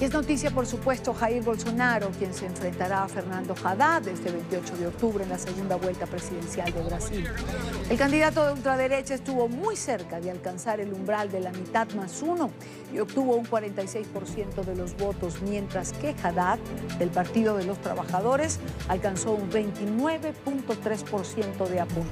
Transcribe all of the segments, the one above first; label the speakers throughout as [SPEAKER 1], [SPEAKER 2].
[SPEAKER 1] Y es noticia, por supuesto, Jair Bolsonaro, quien se enfrentará a Fernando Haddad este 28 de octubre en la segunda vuelta presidencial de Brasil. El candidato de ultraderecha estuvo muy cerca de alcanzar el umbral de la mitad más uno y obtuvo un 46% de los votos, mientras que Haddad, del Partido de los Trabajadores, alcanzó un 29.3% de apoyo.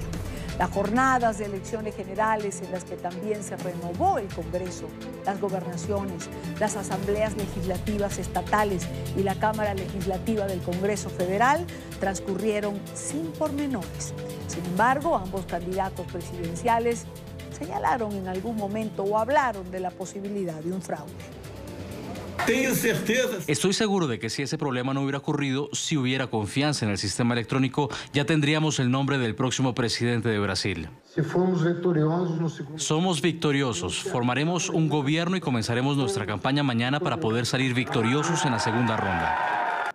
[SPEAKER 1] Las jornadas de elecciones generales en las que también se renovó el Congreso, las gobernaciones, las asambleas legislativas estatales y la Cámara Legislativa del Congreso Federal transcurrieron sin pormenores. Sin embargo, ambos candidatos presidenciales señalaron en algún momento o hablaron de la posibilidad de un fraude.
[SPEAKER 2] Estoy seguro de que si ese problema no hubiera ocurrido, si hubiera confianza en el sistema electrónico, ya tendríamos el nombre del próximo presidente de Brasil. Somos victoriosos, formaremos un gobierno y comenzaremos nuestra campaña mañana para poder salir victoriosos en la segunda ronda.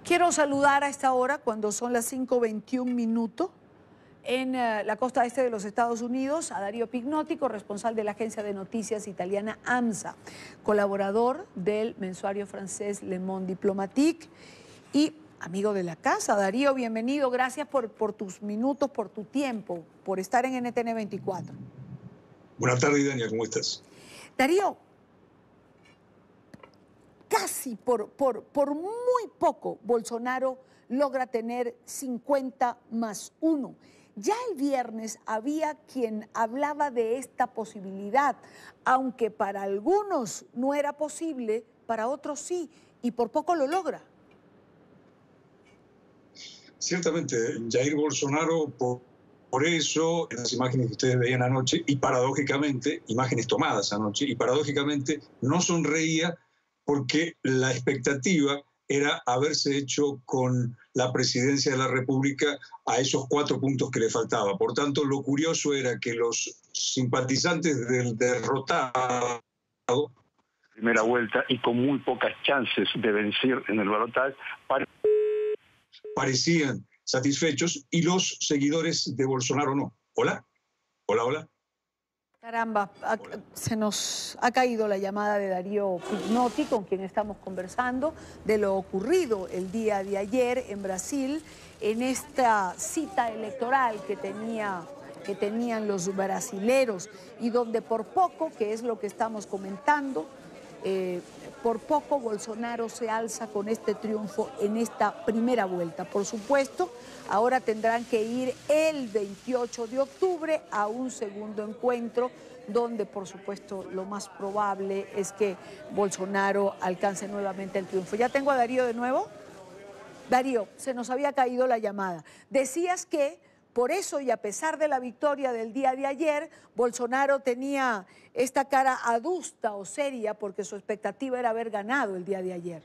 [SPEAKER 1] Quiero saludar a esta hora, cuando son las 5:21 en la costa este de los Estados Unidos, a Darío Pignotti, corresponsal de la agencia de noticias italiana ANSA, colaborador del mensuario francés Le Monde Diplomatique y amigo de la casa. Darío, bienvenido, gracias por tus minutos, por tu tiempo, por estar en NTN 24.
[SPEAKER 3] Buenas tardes, Dania, ¿cómo estás?
[SPEAKER 1] Darío, casi por muy poco Bolsonaro logra tener 50+1. Ya el viernes había quien hablaba de esta posibilidad, aunque para algunos no era posible, para otros sí, y por poco lo logra.
[SPEAKER 3] Ciertamente, Jair Bolsonaro, por eso, en las imágenes que ustedes veían anoche, y paradójicamente, imágenes tomadas anoche, y paradójicamente no sonreía porque la expectativa era haberse hecho con la presidencia de la República a esos 4 puntos que le faltaba. Por tanto, lo curioso era que los simpatizantes del derrotado,
[SPEAKER 4] primera vuelta y con muy pocas chances de vencer en el balotaje,
[SPEAKER 3] parecían satisfechos y los seguidores de Bolsonaro no. ¿Hola? ¿Hola, hola?
[SPEAKER 1] Caramba, se nos ha caído la llamada de Darío Pignotti, con quien estamos conversando de lo ocurrido el día de ayer en Brasil, en esta cita electoral que tenían los brasileros y donde por poco, que es lo que estamos comentando, por poco Bolsonaro se alza con este triunfo en esta primera vuelta. Por supuesto, ahora tendrán que ir el 28 de octubre a un segundo encuentro donde, por supuesto, lo más probable es que Bolsonaro alcance nuevamente el triunfo. ¿Ya tengo a Darío de nuevo? Darío, se nos había caído la llamada. Decías que por eso, y a pesar de la victoria del día de ayer, Bolsonaro tenía esta cara adusta o seria porque su expectativa era haber ganado el día de ayer.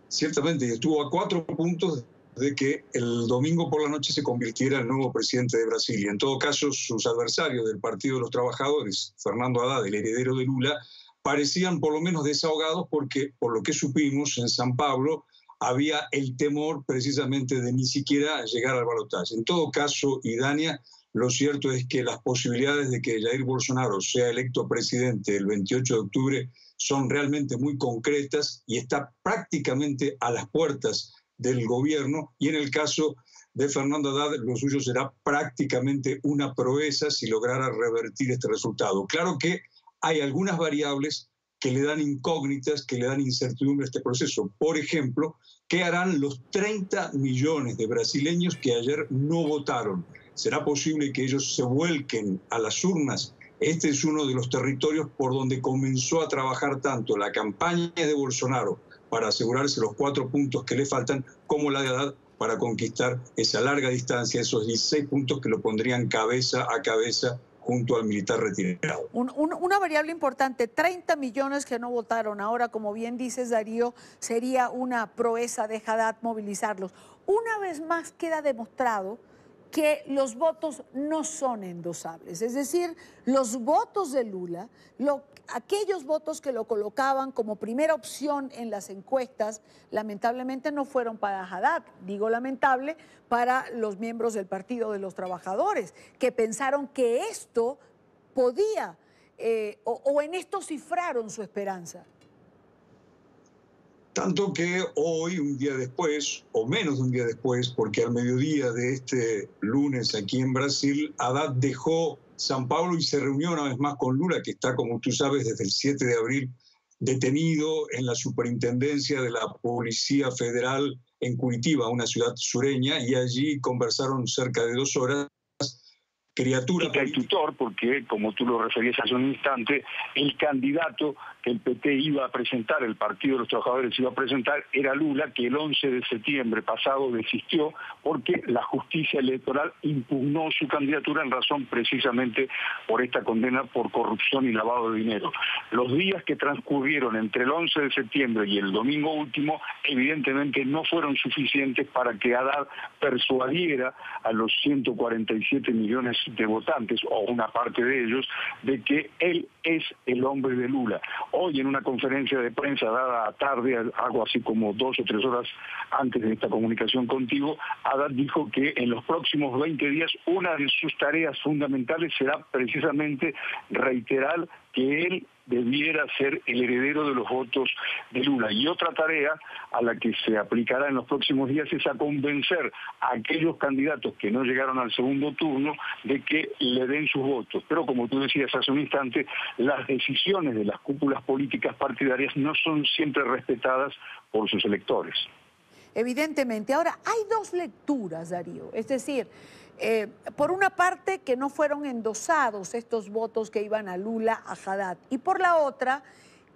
[SPEAKER 3] Ciertamente, estuvo a 4 puntos de que el domingo por la noche se convirtiera en nuevo presidente de Brasil. Y en todo caso, sus adversarios del Partido de los Trabajadores, Fernando Haddad, el heredero de Lula, parecían por lo menos desahogados porque, por lo que supimos, en San Pablo había el temor precisamente de ni siquiera llegar al balotaje. En todo caso, y Dania, lo cierto es que las posibilidades de que Jair Bolsonaro sea electo presidente el 28 de octubre son realmente muy concretas y está prácticamente a las puertas del gobierno, y en el caso de Fernando Haddad, lo suyo será prácticamente una proeza si lograra revertir este resultado. Claro que hay algunas variables que le dan incógnitas, que le dan incertidumbre a este proceso. Por ejemplo, ¿qué harán los 30 millones de brasileños que ayer no votaron? ¿Será posible que ellos se vuelquen a las urnas? Este es uno de los territorios por donde comenzó a trabajar tanto la campaña de Bolsonaro para asegurarse los 4 puntos que le faltan, como la de Haddad para conquistar esa larga distancia, esos 16 puntos que lo pondrían cabeza a cabeza junto al militar retirado.
[SPEAKER 1] Una variable importante, 30 millones que no votaron. Ahora, como bien dices, Darío, sería una proeza de Haddad movilizarlos. Una vez más queda demostrado que los votos no son endosables. Es decir, los votos de Lula, aquellos votos que lo colocaban como primera opción en las encuestas, lamentablemente no fueron para Haddad. Digo lamentable para los miembros del Partido de los Trabajadores, que pensaron que esto podía, o en esto cifraron su esperanza.
[SPEAKER 3] Tanto que hoy, un día después, o menos de un día después, porque al mediodía de este lunes aquí en Brasil, Haddad dejó São Paulo y se reunió una vez más con Lula, que está, como tú sabes, desde el 7 de abril detenido en la superintendencia de la Policía Federal en Curitiba, una ciudad sureña, y allí conversaron cerca de 2 horas. Criatura
[SPEAKER 4] el tutor, porque como tú lo referías hace un instante, el candidato que el PT iba a presentar, el Partido de los Trabajadores iba a presentar, era Lula, que el 11 de septiembre pasado desistió porque la justicia electoral impugnó su candidatura en razón precisamente por esta condena por corrupción y lavado de dinero. Los días que transcurrieron entre el 11 de septiembre y el domingo último, evidentemente no fueron suficientes para que Haddad persuadiera a los 147 millones de votantes, o una parte de ellos, de que él es el hombre de Lula. Hoy en una conferencia de prensa dada a tarde, algo así como 2 o 3 horas antes de esta comunicación contigo, Haddad dijo que en los próximos 20 días una de sus tareas fundamentales será precisamente reiterar que él debiera ser el heredero de los votos de Lula. Y otra tarea a la que se aplicará en los próximos días es a convencer a aquellos candidatos que no llegaron al segundo turno de que le den sus votos. Pero como tú decías hace un instante, las decisiones de las cúpulas políticas partidarias no son siempre respetadas por sus electores.
[SPEAKER 1] Evidentemente. Ahora, hay 2 lecturas, Darío. Es decir, por una parte, que no fueron endosados estos votos que iban a Lula, a Haddad. Y por la otra,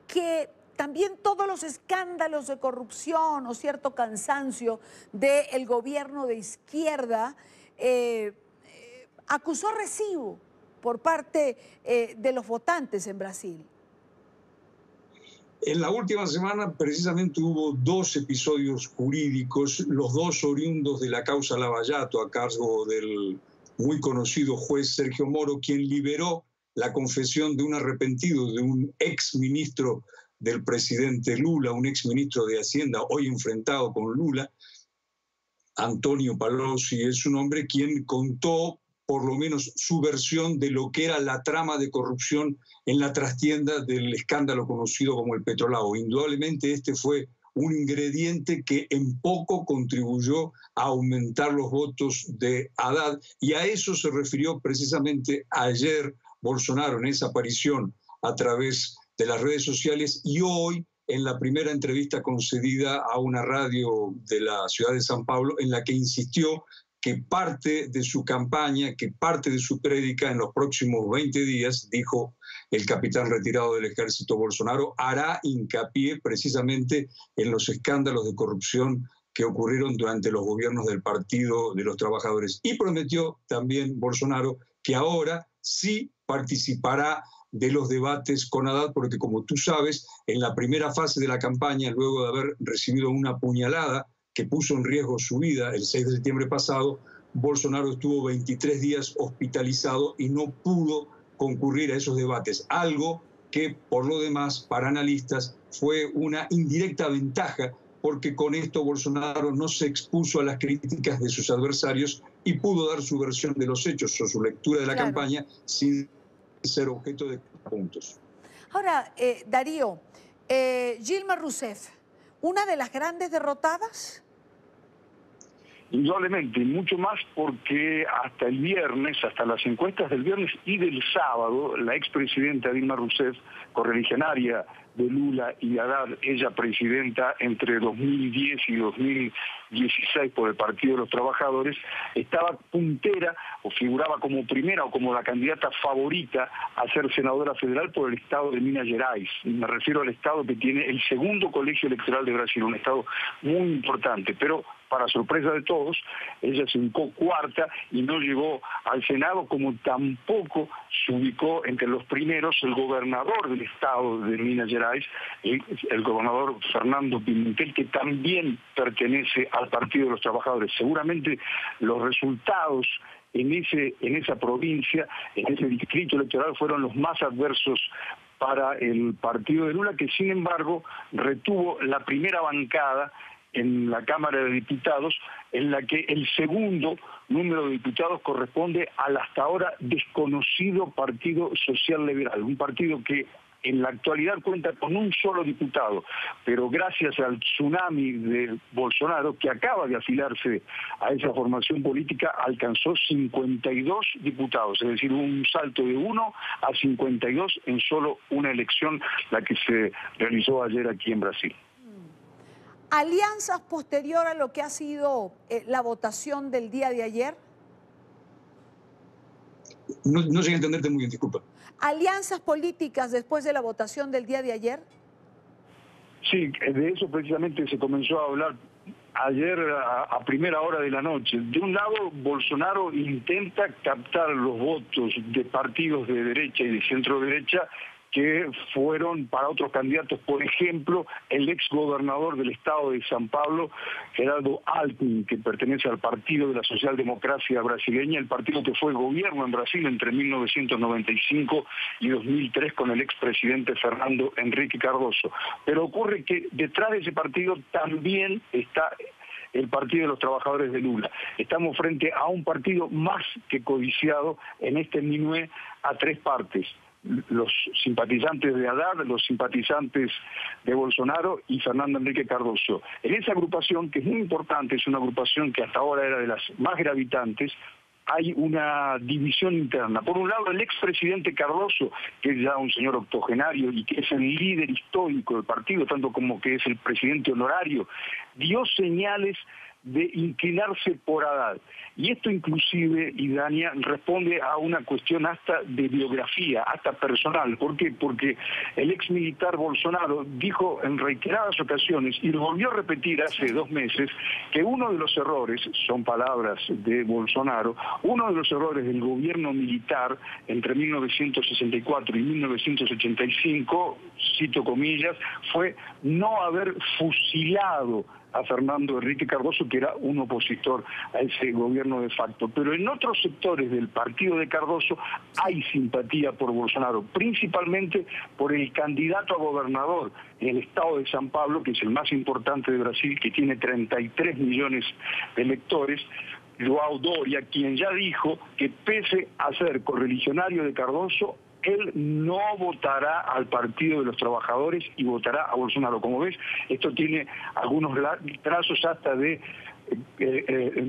[SPEAKER 1] que también todos los escándalos de corrupción o cierto cansancio del gobierno de izquierda acusó recibo por parte de los votantes en Brasil.
[SPEAKER 3] En la última semana precisamente hubo 2 episodios jurídicos, los 2 oriundos de la causa Lava Jato a cargo del muy conocido juez Sergio Moro, quien liberó la confesión de un arrepentido, de un ex ministro del presidente Lula, un ex ministro de Hacienda, hoy enfrentado con Lula. Antonio Palocci es un hombre quien contó por lo menos su versión de lo que era la trama de corrupción en la trastienda del escándalo conocido como el Petrolao. Indudablemente este fue un ingrediente que en poco contribuyó a aumentar los votos de Haddad, y a eso se refirió precisamente ayer Bolsonaro en esa aparición a través de las redes sociales, y hoy en la primera entrevista concedida a una radio de la ciudad de São Paulo, en la que insistió que parte de su campaña, que parte de su prédica en los próximos 20 días, dijo el capitán retirado del ejército Bolsonaro, hará hincapié precisamente en los escándalos de corrupción que ocurrieron durante los gobiernos del Partido de los Trabajadores. Y prometió también Bolsonaro que ahora sí participará de los debates con Haddad, porque como tú sabes, en la primera fase de la campaña, luego de haber recibido una puñalada que puso en riesgo su vida el 6 de septiembre pasado, Bolsonaro estuvo 23 días hospitalizado y no pudo concurrir a esos debates, algo que por lo demás para analistas fue una indirecta ventaja, porque con esto Bolsonaro no se expuso a las críticas de sus adversarios y pudo dar su versión de los hechos o su lectura de la campaña sin ser objeto de puntos.
[SPEAKER 1] Ahora, Darío, Dilma Rousseff, ¿una de las grandes derrotadas?
[SPEAKER 4] Indudablemente, mucho más porque hasta el viernes, hasta las encuestas del viernes y del sábado, la expresidenta Dilma Rousseff, correligionaria de Lula y Haddad, ella presidenta entre 2010 y 2016 por el Partido de los Trabajadores, estaba puntera o figuraba como primera o como la candidata favorita a ser senadora federal por el estado de Minas Gerais. Me refiero al estado que tiene el segundo colegio electoral de Brasil, un estado muy importante, pero para sorpresa de todos, ella se ubicó cuarta y no llegó al Senado, como tampoco se ubicó entre los primeros el gobernador del estado de Minas Gerais, el gobernador Fernando Pimentel, que también pertenece al Partido de los Trabajadores. Seguramente los resultados en esa provincia, en ese distrito electoral, fueron los más adversos para el partido de Lula, que sin embargo retuvo la primera bancada en la Cámara de Diputados, en la que el segundo número de diputados corresponde al hasta ahora desconocido Partido Social Liberal, un partido que en la actualidad cuenta con un solo diputado, pero gracias al tsunami de Bolsonaro, que acaba de afilarse a esa formación política, alcanzó 52 diputados, es decir, un salto de 1 a 52 en solo una elección, la que se realizó ayer aquí en Brasil.
[SPEAKER 1] ¿Alianzas posterior a lo que ha sido la votación del día de ayer?
[SPEAKER 3] No llegué a entenderte muy bien, disculpa.
[SPEAKER 1] ¿Alianzas políticas después de la votación del día de ayer?
[SPEAKER 4] Sí, de eso precisamente se comenzó a hablar ayer a primera hora de la noche. De un lado, Bolsonaro intenta captar los votos de partidos de derecha y de centro derecha que fueron para otros candidatos, por ejemplo, el exgobernador del estado de San Pablo, Geraldo Alckmin, que pertenece al Partido de la Socialdemocracia Brasileña, el partido que fue gobierno en Brasil entre 1995 y 2003 con el expresidente Fernando Henrique Cardoso. Pero ocurre que detrás de ese partido también está el Partido de los Trabajadores de Lula. Estamos frente a un partido más que codiciado en este minué a tres partes: los simpatizantes de Haddad, los simpatizantes de Bolsonaro y Fernando Henrique Cardoso. En esa agrupación, que es muy importante, es una agrupación que hasta ahora era de las más gravitantes, hay una división interna. Por un lado, el expresidente Cardoso, que es ya un señor octogenario y que es el líder histórico del partido, tanto como que es el presidente honorario, dio señales de inclinarse por Haddad. Y esto inclusive, Idania, responde a una cuestión hasta de biografía, hasta personal. ¿Por qué? Porque el ex militar Bolsonaro dijo en reiteradas ocasiones, y lo volvió a repetir hace 2 meses, que uno de los errores, son palabras de Bolsonaro, uno de los errores del gobierno militar entre 1964 y 1985, cito comillas, fue no haber fusilado a Fernando Henrique Cardoso, que era un opositor a ese gobierno de facto. Pero en otros sectores del partido de Cardoso hay simpatía por Bolsonaro, principalmente por el candidato a gobernador en el estado de San Pablo, que es el más importante de Brasil, que tiene 33 millones de electores, João Doria, quien ya dijo que pese a ser correligionario de Cardoso, él no votará al Partido de los Trabajadores y votará a Bolsonaro. Como ves, esto tiene algunos trazos hasta de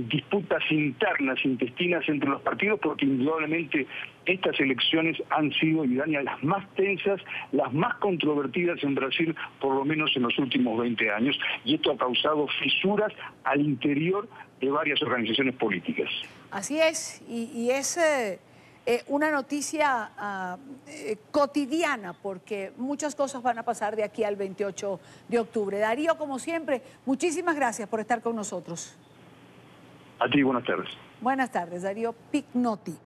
[SPEAKER 4] disputas internas, intestinas entre los partidos, porque indudablemente estas elecciones han sido, Idania, las más tensas, las más controvertidas en Brasil, por lo menos en los últimos 20 años, y esto ha causado fisuras al interior de varias organizaciones políticas.
[SPEAKER 1] Así es, y es una noticia cotidiana, porque muchas cosas van a pasar de aquí al 28 de octubre. Darío, como siempre, muchísimas gracias por estar con nosotros.
[SPEAKER 4] A ti, buenas tardes.
[SPEAKER 1] Buenas tardes, Darío Pignotti.